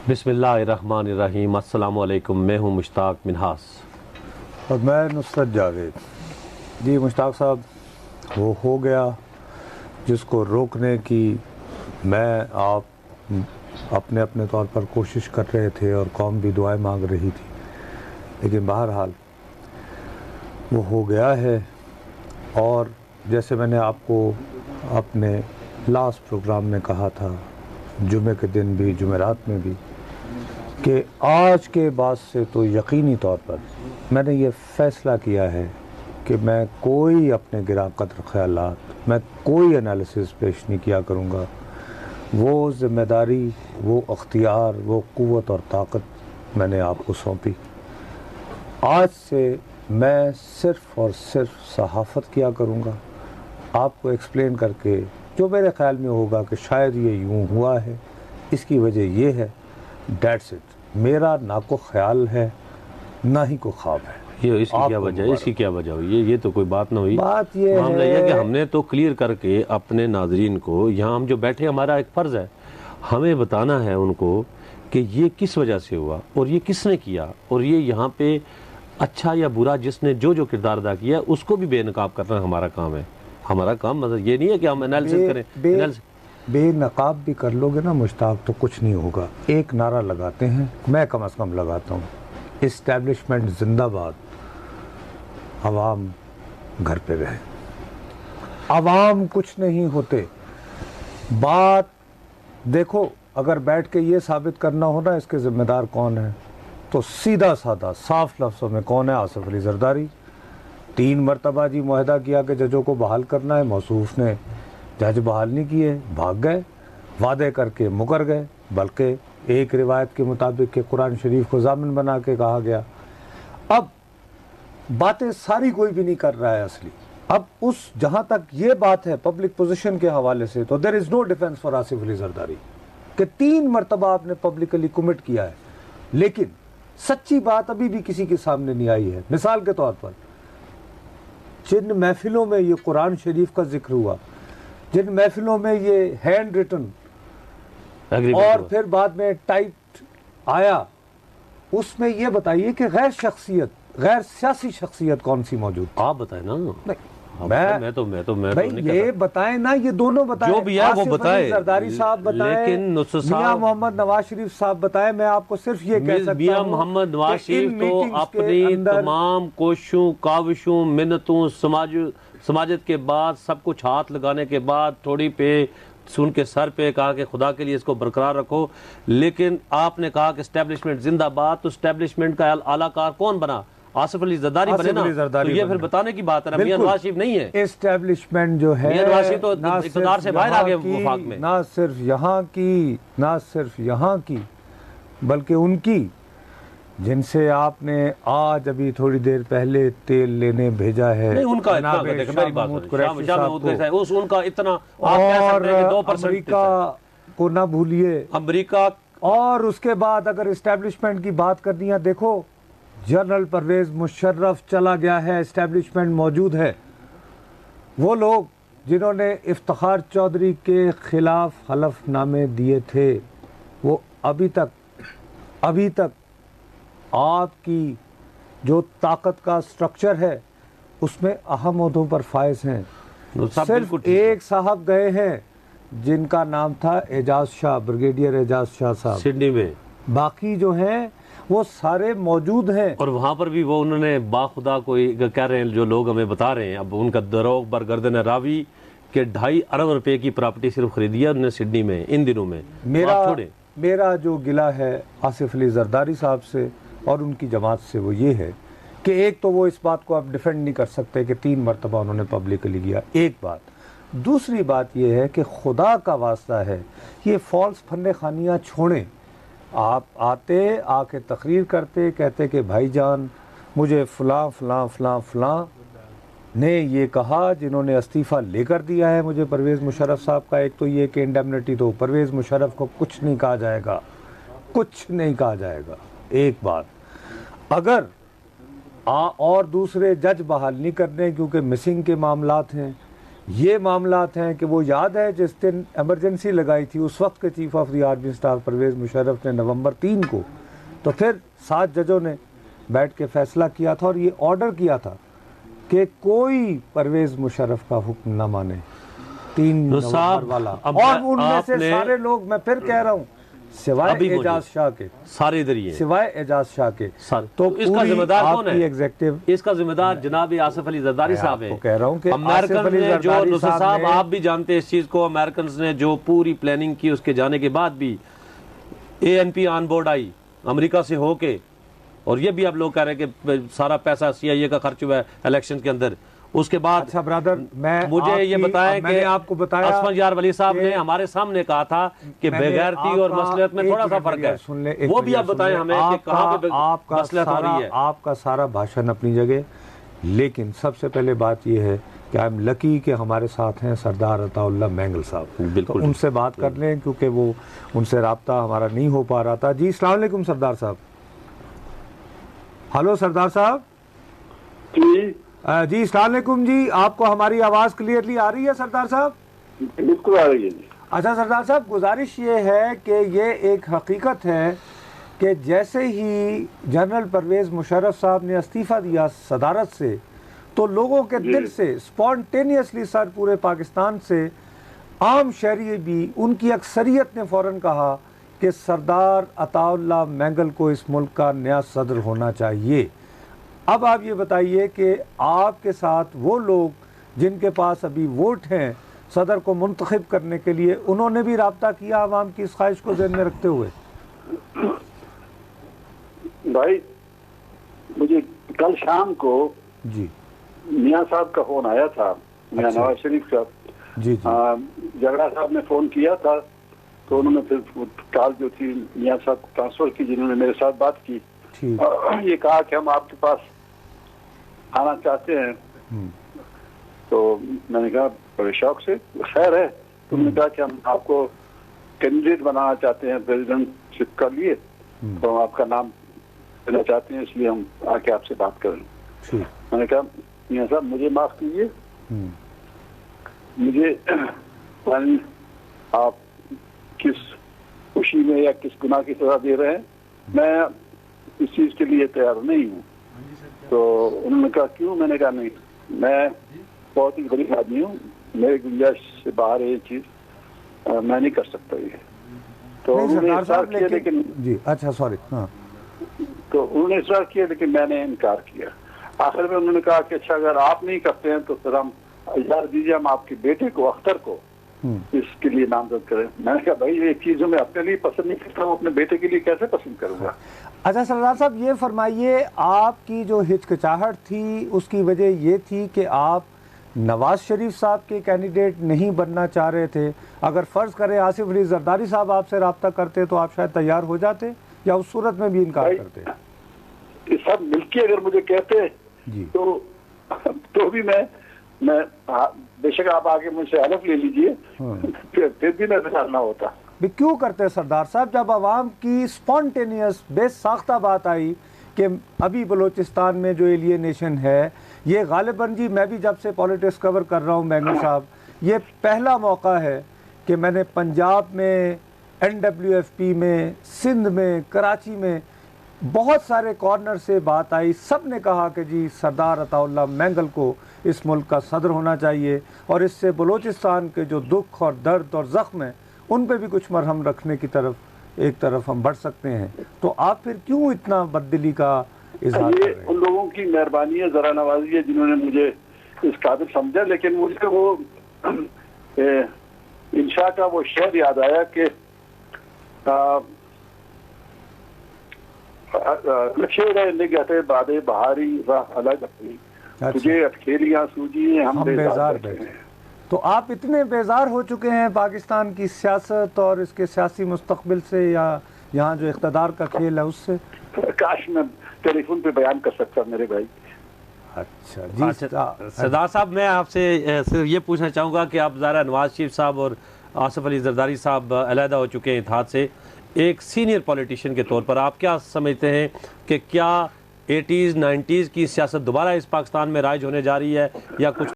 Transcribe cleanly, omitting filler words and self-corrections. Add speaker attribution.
Speaker 1: بسم اللہ الرحمن الرحیم۔ السلام علیکم، میں ہوں مشتاق منہاس
Speaker 2: اور میں نصرت جاوید۔ جی مشتاق صاحب، وہ ہو گیا جس کو روکنے کی میں آپ اپنے طور پر کوشش کر رہے تھے اور قوم بھی دعائیں مانگ رہی تھی، لیکن بہرحال وہ ہو گیا ہے۔ اور جیسے میں نے آپ کو اپنے لاسٹ پروگرام میں کہا تھا، جمعے کے دن بھی جمعرات میں بھی، کہ آج کے بعد سے تو یقینی طور پر میں نے یہ فیصلہ کیا ہے کہ میں کوئی اپنے گراں قدر خیالات، میں کوئی انالیسز پیش نہیں کیا کروں گا۔ وہ ذمہ داری، وہ اختیار، وہ قوت اور طاقت میں نے آپ کو سونپی۔ آج سے میں صرف اور صرف صحافت کیا کروں گا، آپ کو ایکسپلین کر کے جو میرے خیال میں ہوگا کہ شاید یہ یوں ہوا ہے، اس کی وجہ یہ ہے، دیٹس اٹ۔ میرا نہ کو خیال ہے نہ ہی کو خواب ہے۔
Speaker 1: یہ اس کی کیا وجہ ہے؟ اس کی کیا وجہ ہوئی؟ یہ تو کوئی بات نہ ہوئی۔
Speaker 2: بات یہ
Speaker 1: معاملہ یہ
Speaker 2: ہے
Speaker 1: کہ ہم نے تو کلیئر کر کے اپنے ناظرین کو، یہاں ہم جو بیٹھے، ہمارا ایک فرض ہے، ہمیں بتانا ہے ان کو کہ یہ کس وجہ سے ہوا اور یہ کس نے کیا، اور یہ یہاں پہ اچھا یا برا جس نے جو کردار ادا کیا ہے اس کو بھی بے نقاب کرنا ہمارا کام ہے۔ ہمارا کام مطلب یہ نہیں ہے کہ ہم انالیسس کریں۔
Speaker 2: بے نقاب بھی کر لو گے نا مشتاق تو کچھ نہیں ہوگا۔ ایک نعرہ لگاتے ہیں، میں کم از کم لگاتا ہوں، اسٹیبلشمنٹ زندہ باد، عوام گھر پہ رہے۔ عوام کچھ نہیں ہوتے۔ بات دیکھو، اگر بیٹھ کے یہ ثابت کرنا ہو نا اس کے ذمہ دار کون ہے، تو سیدھا سادہ صاف لفظوں میں کون ہے؟ آصف علی زرداری۔ 3 مرتبہ جی معاہدہ کیا کہ ججوں کو بحال کرنا ہے، موصوف نے جج بحال نہیں کیے، بھاگ گئے، وعدے کر کے مکر گئے، بلکہ ایک روایت کے مطابق کہ قرآن شریف کو ضامن بنا کے کہا گیا۔ اب باتیں ساری کوئی بھی نہیں کر رہا ہے اصلی۔ اب اس جہاں تک یہ بات ہے پبلک پوزیشن کے حوالے سے، تو there is no defense for Asif Ali Zardari کہ 3 مرتبہ آپ نے پبلکلی کمٹ کیا ہے، لیکن سچی بات ابھی بھی کسی کے سامنے نہیں آئی ہے۔ مثال کے طور پر جن محفلوں میں یہ قرآن شریف کا ذکر ہوا، جن محفلوں میں یہ ہینڈ ریٹن اور پھر بعد میں ٹائپ آیا، اس میں یہ بتائیے کہ غیر سیاسی شخصیت کون سی موجود؟
Speaker 1: آپ بتائیں نا۔
Speaker 2: میں یہ بتائیں نا، یہ دونوں بتائیں،
Speaker 1: جو بھی ہے وہ بتائیں،
Speaker 2: زرداری صاحب بتائیں، میاں محمد نواز شریف صاحب بتائیں۔ میں آپ کو صرف یہ کہہ سکتا ہوں،
Speaker 1: میاں محمد نواز شریف تو اپنی تمام کوششوں، کاوشوں، منتوں، سماجت کے بعد، سب کچھ ہاتھ لگانے کے بعد، تھوڑی پہ سن کے سر پہ کہا کہ خدا کے لیے اس کو برقرار رکھو، لیکن آپ نے کہا کہ اسٹیبلشمنٹ زندہ باد، تو اسٹیبلشمنٹ کا اعلیٰ کار کون بنا؟ آصف علی زرداری بنے نا۔ تو یہ پھر بتانے کی بات ہے نا، میاں نواز شریف نہیں ہے۔
Speaker 2: اسٹیبلشمنٹ جو ہے،
Speaker 1: میاں نواز شریف تو اقتدار سے باہر آگے وفاق میں،
Speaker 2: نہ صرف یہاں کی بلکہ ان کی جن سے آپ نے آج ابھی تھوڑی دیر پہلے تیل لینے بھیجا ہے،
Speaker 1: نہیں ان کا اتنا میری بات ان کا اتنا،
Speaker 2: اور امریکہ کو نہ بھولیے،
Speaker 1: امریکہ،
Speaker 2: اور اس کے بعد اگر اسٹیبلشمنٹ کی بات کرنی ہے، دیکھو جنرل پرویز مشرف چلا گیا ہے، اسٹیبلشمنٹ موجود ہے۔ وہ لوگ جنہوں نے افتخار چودھری کے خلاف حلف نامے دیے تھے، وہ ابھی تک آپ کی جو طاقت کا سٹرکچر ہے اس میں اہم عہدوں پر فائز ہیں۔ صرف ایک صاحب گئے ہیں جن کا نام تھا اعجاز شاہ، بریگیڈیئر اعجاز شاہ صاحب،
Speaker 1: سڈنی میں۔
Speaker 2: باقی جو ہیں وہ سارے موجود ہیں،
Speaker 1: اور وہاں پر بھی وہ انہوں نے باخدا کوئی کہہ رہے ہیں، جو لوگ ہمیں بتا رہے ہیں، اب ان کا دروغ برگردن راوی کہ 2.5 ارب روپے کی پراپرٹی صرف خریدی ہے انہوں نے سڈنی میں ان دنوں میں۔
Speaker 2: میرا جو گلہ ہے آصف علی زرداری صاحب سے اور ان کی جماعت سے وہ یہ ہے کہ ایک تو وہ اس بات کو آپ ڈیفینڈ نہیں کر سکتے کہ 3 مرتبہ انہوں نے پبلکلی کیا، ایک بات۔ دوسری بات یہ ہے کہ خدا کا واسطہ ہے یہ فالس پھنے خانیاں چھوڑیں۔ آپ آتے، آ کے تقریر کرتے، کہتے کہ بھائی جان مجھے فلاں فلاں فلاں فلاں نے یہ کہا، جنہوں نے استعفیٰ لے کر دیا ہے مجھے پرویز مشرف صاحب کا۔ ایک تو یہ کہ انڈیمنٹی تو پرویز مشرف کو کچھ نہیں کہا جائے گا، کچھ نہیں کہا جائے گا، ایک بات۔ اگر اور دوسرے جج بحال نہیں کرنے کیونکہ مسنگ کے معاملات ہیں، یہ معاملات ہیں کہ وہ یاد ہے جس دن ایمرجنسی لگائی تھی اس وقت کے chief of the army staff Pervez Musharraf نے نومبر 3 کو، تو پھر 7 ججوں نے بیٹھ کے فیصلہ کیا تھا اور یہ آرڈر کیا تھا کہ کوئی پرویز مشرف کا حکم نہ مانے 3 نومبر والا، اور ان میں سے سارے لوگ، میں پھر کہہ رہا ہوں، سوائے اعجاز شاہ کے،
Speaker 1: سارے ادھر ہی ہیں،
Speaker 2: سوائے اعجاز شاہ کے،
Speaker 1: تو اس کا ذمہ دار کون ہے؟
Speaker 2: ایگزیکٹو
Speaker 1: اس کا ذمہ دار جناب آصف علی زرداری صاحب ہیں۔
Speaker 2: کہہ رہا ہوں کہ
Speaker 1: امریکن نے جو نصر صاحب، آپ بھی جانتے ہیں اس چیز کو، امریکنز نے جو پوری پلاننگ کی اس کے جانے کے بعد بھی اے این پی آن بورڈ آئی امریکہ سے ہو کے، اور یہ بھی آپ لوگ کہہ رہے ہیں کہ سارا پیسہ سی آئی اے کا خرچ ہوا ہے الیکشن کے اندر۔ اس کے بعد
Speaker 2: اچھا برادر،
Speaker 1: مجھے یہ بتائیں کہ
Speaker 2: آپ کو بتایا
Speaker 1: اسفند یار ولی صاحب نے ہمارے سامنے کہا تھا کہ بغیرتی اور مصلحت میں تھوڑا سا فرق ہے، وہ بھی آپ بتائیں ہمیں کہ کہاں پہ مصلحت ہو رہی ہے۔
Speaker 2: آپ کا سارا بھاشن اپنی جگہ، لیکن سب سے پہلے بات یہ ہے کہ آئی ایم لکی کہ ہمارے ساتھ ہیں سردار عطا اللہ مینگل صاحب،
Speaker 1: بالکل
Speaker 2: ان سے بات کر لیں کیونکہ وہ ان سے رابطہ ہمارا نہیں ہو پا رہا تھا۔ جی السلام علیکم سردار صاحب۔ ہلو سردار صاحب۔ جی السلام علیکم جی، آپ کو ہماری آواز کلیئرلی آ رہی ہے سردار صاحب؟
Speaker 3: بالکل آ رہی ہے جی۔
Speaker 2: اچھا سردار صاحب، گزارش یہ ہے کہ یہ ایک حقیقت ہے کہ جیسے ہی جنرل پرویز مشرف صاحب نے استعفیٰ دیا صدارت سے، تو لوگوں کے دل سے سپونٹینیسلی سر پورے پاکستان سے عام شہری بھی، ان کی اکثریت نے فوراً کہا کہ سردار عطا اللہ مینگل کو اس ملک کا نیا صدر ہونا چاہیے۔ اب آپ یہ بتائیے کہ آپ کے ساتھ وہ لوگ جن کے پاس ابھی ووٹ ہیں صدر کو منتخب کرنے کے لیے، انہوں نے بھی رابطہ کیا عوام کی اس خواہش کو ذہن میں رکھتے ہوئے؟
Speaker 3: بھائی مجھے کل شام کو
Speaker 2: جی
Speaker 3: میاں صاحب کا فون آیا تھا، میاں نواز شریف کا۔
Speaker 2: جی
Speaker 3: جگڑا صاحب نے فون کیا تھا، تو انہوں نے پھر کال جو تھی میاں صاحب کو ٹرانسفر کی، جنہوں نے میرے ساتھ بات کی، یہ کہا کہ ہم آپ کے پاس آنا چاہتے ہیں۔ تو میں نے کہا بڑے شوق سے، خیر ہے۔ تو انہوں نے کہا کہ ہم آپ کو کینڈیڈیٹ بنانا چاہتے ہیں پریزیڈنٹ شپ کے لیے، تو ہم آپ کا نام دینا چاہتے ہیں، اس لیے ہم آ کے آپ سے بات کریں۔ میں نے کہا میاں صاحب مجھے معاف کیجیے، مجھے آپ کس خوشی میں یا کس گناہ کی سزا دے رہے ہیں، میں اس چیز کے لیے تیار نہیں ہوں۔ تو انہوں نے کہا کیوں؟ میں نے کہا نہیں، میں بہت ہی غریب آدمی ہوں، میرے گنجائش سے باہر ہے یہ چیز، میں نہیں کر سکتا یہ۔ تو انہوں نے اصرار کیا، لیکن
Speaker 2: جی اچھا سوری،
Speaker 3: تو انہوں نے اصرار کیا لیکن میں نے انکار کیا۔ آخر میں انہوں نے کہا کہ اچھا اگر آپ نہیں کرتے ہیں تو پھر ہم اجازت دیجیے ہم آپ کے بیٹے کو، اختر کو، اس کے لیے نامزد کریں۔ میں نے کہا بھائی یہ چیزوں میں اپنے لیے پسند نہیں کرتا ہوں، اپنے بیٹے کے لیے کیسے پسند کروں گا؟
Speaker 2: اچھا سردار صاحب یہ فرمائیے، آپ کی جو ہچکچاہٹ تھی اس کی وجہ یہ تھی کہ آپ نواز شریف صاحب کے کینڈیڈیٹ نہیں بننا چاہ رہے تھے؟ اگر فرض کریں آصف علی زرداری صاحب آپ سے رابطہ کرتے تو آپ شاید تیار ہو جاتے، یا اس صورت میں بھی انکار کرتے؟
Speaker 3: یہ سب مل کے اگر مجھے کہتے
Speaker 2: جی
Speaker 3: تو بھی میں بے شک آپ آگے مجھ سے حلف لے لیجئے، پھر بھی میں تیار نہ ہوتا۔
Speaker 2: کیوں کرتے سردار صاحب؟ جب عوام کی سپونٹینیس بے ساختہ بات آئی کہ ابھی بلوچستان میں جو ایلینیشن ہے، یہ غالباً جی میں بھی جب سے پولیٹکس کور کر رہا ہوں مینگل صاحب، یہ پہلا موقع ہے کہ میں نے پنجاب میں، NWFP میں، سندھ میں، کراچی میں بہت سارے کارنر سے بات آئی، سب نے کہا کہ جی سردار عطا اللہ مینگل کو اس ملک کا صدر ہونا چاہیے، اور اس سے بلوچستان کے جو دکھ اور درد اور زخم ہیں ان پہ بھی کچھ مرہم رکھنے کی ایک طرف ہم بڑھ سکتے ہیں۔ تو آپ پھر کیوں اتنا بددلی کا اظہار کر رہے ہیں؟
Speaker 3: یہ ان لوگوں کی مہربانی ہے، ذرا نوازی ہے، جنہوں نے مجھے اس قابل سمجھا، لیکن مجھے وہ انشاء کا وہ شعر یاد آیا کہ لکھے رہے نگہتے بادے بہاری راہ الگ اپنی، تجھے اٹکھیلیاں سوجی ہم بیزار بیٹھے ہیں۔
Speaker 2: تو آپ اتنے بیزار ہو چکے ہیں پاکستان کی سیاست اور اس کے سیاسی مستقبل سے، یا یہاں جو اقتدار کا کھیل ہے اس سے؟
Speaker 3: کاش میں ٹیلی فون پہ بیان کر سکتا میرے بھائی۔
Speaker 2: اچھا جی
Speaker 1: سردار صاحب، میں آپ سے صرف یہ پوچھنا چاہوں گا کہ آپ ظاہر نواز شریف صاحب اور آصف علی زرداری صاحب علیحدہ ہو چکے ہیں اتحاد سے، ایک سینئر پولیٹیشین کے طور پر آپ کیا سمجھتے ہیں کہ کیا 80s 90s کی سیاست دوبارہ اس پاکستان میں رائج ہونے جا رہی ہے، یا کچھ